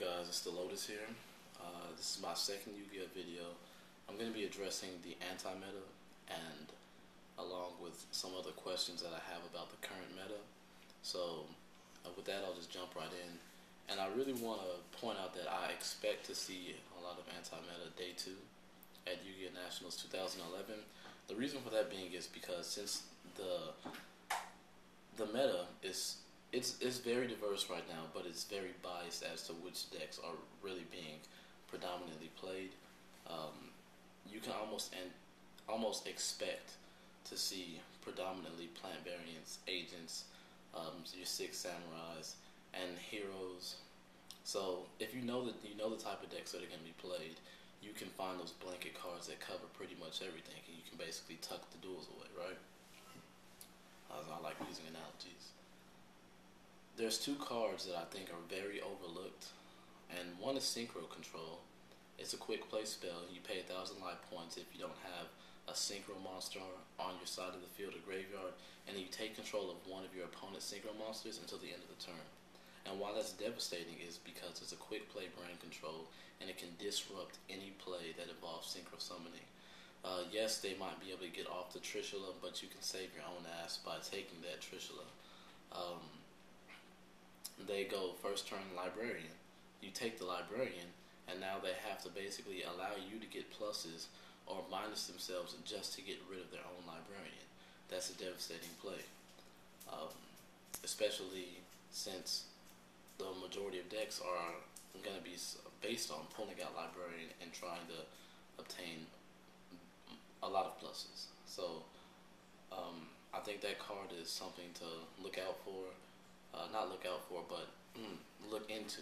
guys, it's the Lotus here. This is my second Yugioh video. I'm going to be addressing the anti-meta and along with some other questions that I have about the current meta. So with that, I'll just jump right in. And I really want to point out that I expect to see a lot of anti-meta day 2 at Yugioh Nationals 2011. The reason for that being is because since the meta is it's very diverse right now, but it's very biased as to which decks are really being predominantly played. You can almost expect to see predominantly plant variants, agents, your 6 samurais, and heroes. So if you know the type of decks that are going to be played, you can find those blanket cards that cover pretty much everything, and you can basically tuck the duels away, right? I like using analogies. There's 2 cards that I think are very overlooked, and one is Synchro Control. It's a quick play spell. You pay 1,000 life points if you don't have a Synchro monster on your side of the field or graveyard, and you take control of one of your opponent's Synchro monsters until the end of the turn. And why that's devastating is because it's a quick play brain control, and it can disrupt any play that involves Synchro Summoning. Yes, they might be able to get off the Trishula, but you can save your own ass by taking that Trishula. They go first turn Librarian. You take the Librarian, and now they have to basically allow you to get pluses or minus themselves just to get rid of their own Librarian. That's a devastating play, especially since the majority of decks are going to be based on pulling out Librarian and trying to obtain a lot of pluses. So I think that card is something to look out for. Not look out for, but look into,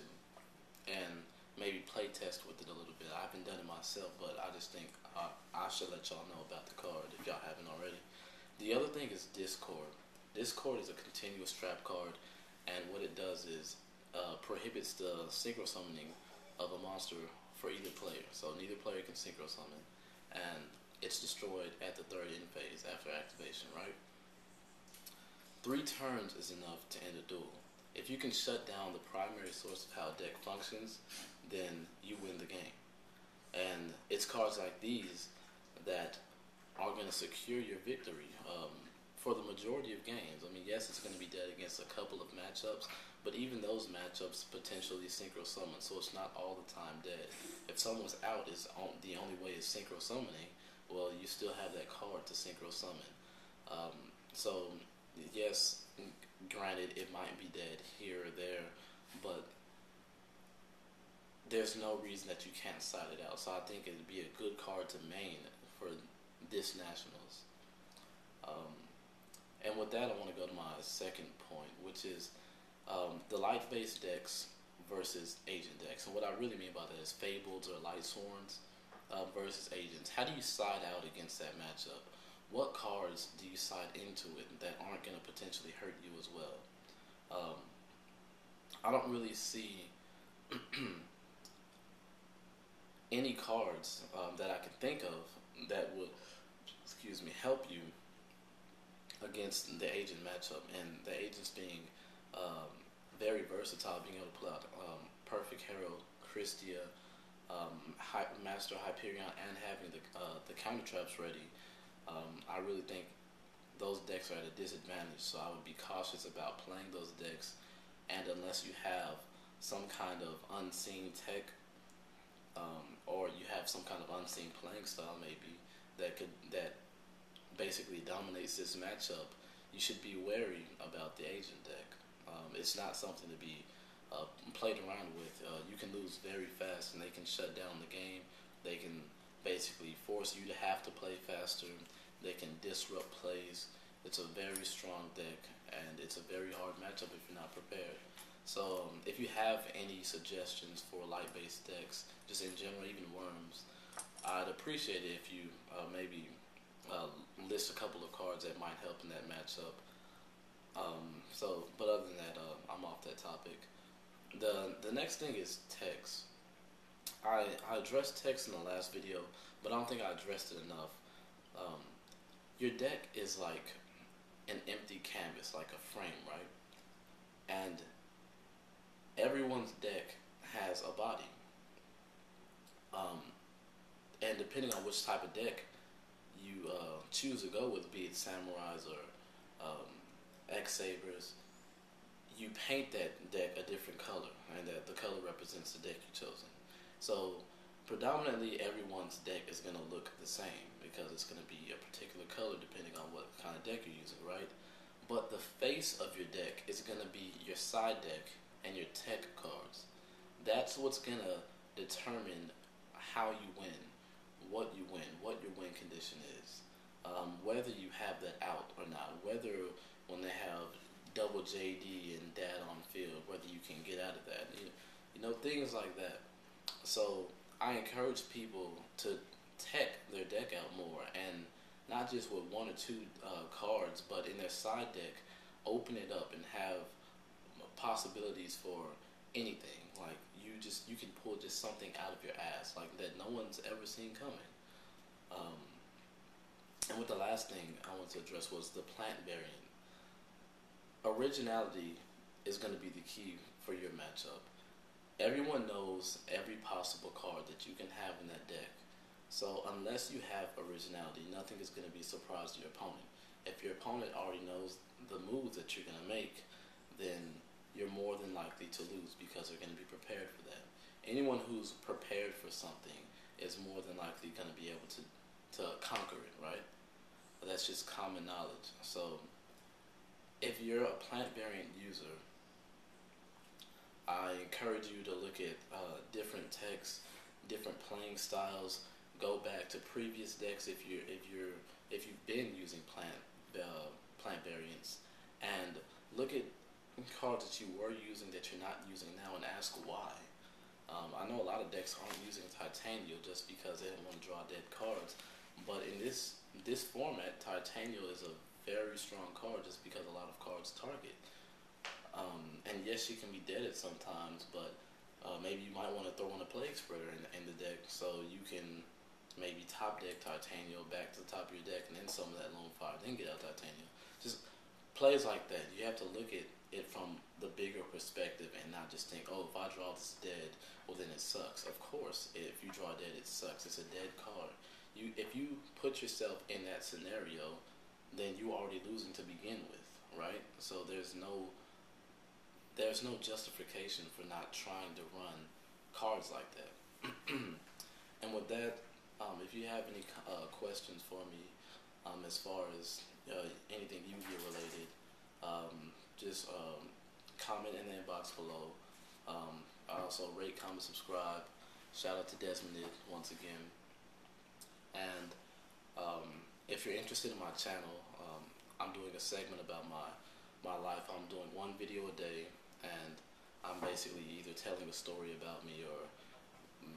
and maybe play test with it a little bit. I haven't done it myself, but I just think I should let y'all know about the card if y'all haven't already. The other thing is Discord. Discord is a continuous trap card, and what it does is prohibits the synchro summoning of a monster for either player. So neither player can synchro summon, and it's destroyed at the 3rd end phase after activation, right? 3 turns is enough to end a duel. If you can shut down the primary source of how a deck functions, then you win the game. And it's cards like these that are going to secure your victory for the majority of games. I mean, yes, it's going to be dead against a couple of matchups, but even those matchups potentially synchro summon, so it's not all the time dead. If someone's out is the only way is synchro summoning, well, you still have that card to synchro summon. So yes, granted, it might be dead here or there, but there's no reason that you can't side it out. So I think it'd be a good card to main for this Nationals. And with that, I want to go to my second point, which is the light-based decks versus agent decks. And what I really mean by that is Fableds or Light Sworns versus agents. How do you side out against that matchup? What cards do you side into it that aren't going to potentially hurt you as well? I don't really see any cards that I can think of that would, help you against the agent matchup, and the agents being very versatile, being able to pull out Perfect Herald, Christia, Master Hyperion, and having the counter traps ready. I really think those decks are at a disadvantage, so I would be cautious about playing those decks, and unless you have some kind of unseen tech, or you have some kind of unseen playing style maybe that basically dominates this matchup, you should be wary about the agent deck. It's not something to be played around with. You can lose very fast, and they can shut down the game. They can basically force you to have to play faster. They can disrupt plays. It's a very strong deck, and it's a very hard matchup if you're not prepared. So if you have any suggestions for light-based decks, just in general, even Worms, I'd appreciate it if you maybe list a couple of cards that might help in that matchup. But other than that, I'm off that topic. The next thing is text. I addressed text in the last video, but I don't think I addressed it enough. Your deck is like an empty canvas, like a frame, right? And everyone's deck has has a body. And depending on which type of deck you choose to go with, be it samurais or X-sabers, you paint that deck a different color, and that the color represents the deck you've chosen. So predominantly everyone's deck is going to look the same because it's going to be a particular color depending on what kind of deck you're using, right? But the face of your deck is going to be your side deck and your tech cards. That's what's going to determine how you win, what you win, what your win condition is, whether you have that out or not, whether when they have double JD and dad on field, whether you can get out of that, you know, things like that. So I encourage people to tech their deck out more, and not just with one or two cards, but in their side deck, open it up and have possibilities for anything. Like you can pull just something out of your ass, like that no one's ever seen coming. And with the last thing I want to address was the plant variant. Originality is going to be the key for your matchup. Everyone knows every possible card that you can have in that deck. So unless you have originality, nothing is going to be a surprise to your opponent. If your opponent already knows the moves that you're going to make, then you're more than likely to lose because they're going to be prepared for that. Anyone who's prepared for something is more than likely going to be able to conquer it, right? That's just common knowledge. So if you're a plant variant user, I encourage you to look at different techs, different playing styles. Go back to previous decks if you've been using plant variants, and look at cards that you were using that you're not using now, and ask why. I know a lot of decks aren't using Titanial just because they don't want to draw dead cards, but in this format, Titanial is a very strong card just because a lot of cards target. And yes, she can be deaded sometimes, but maybe you might want to throw in a Plague Spreader in the deck so you can maybe top deck Titanial back to the top of your deck and then some of that Lone Fire, then get out Titanial. Just plays like that. You have to look at it from the bigger perspective and not just think, oh, if I draw this dead, well then it sucks. Of course, if you draw dead, it sucks. It's a dead card. If you put yourself in that scenario, then you're already losing to begin with, right? So there's no justification for not trying to run cards like that. And with that, if you have any questions for me as far as anything Yu-Gi-Oh related, just comment in the inbox below. I also rate, comment, subscribe. Shout out to Desmond once again. And if you're interested in my channel, I'm doing a segment about my life. I'm doing one video a day, and I'm basically either telling a story about me or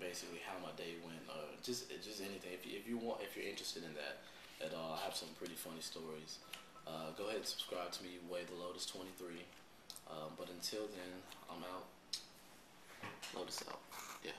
basically how my day went, or just anything. If you're interested in that at all, I have some pretty funny stories. Go ahead and subscribe to me, Way the Lotus 23. But until then, I'm out. Lotus out. Yeah.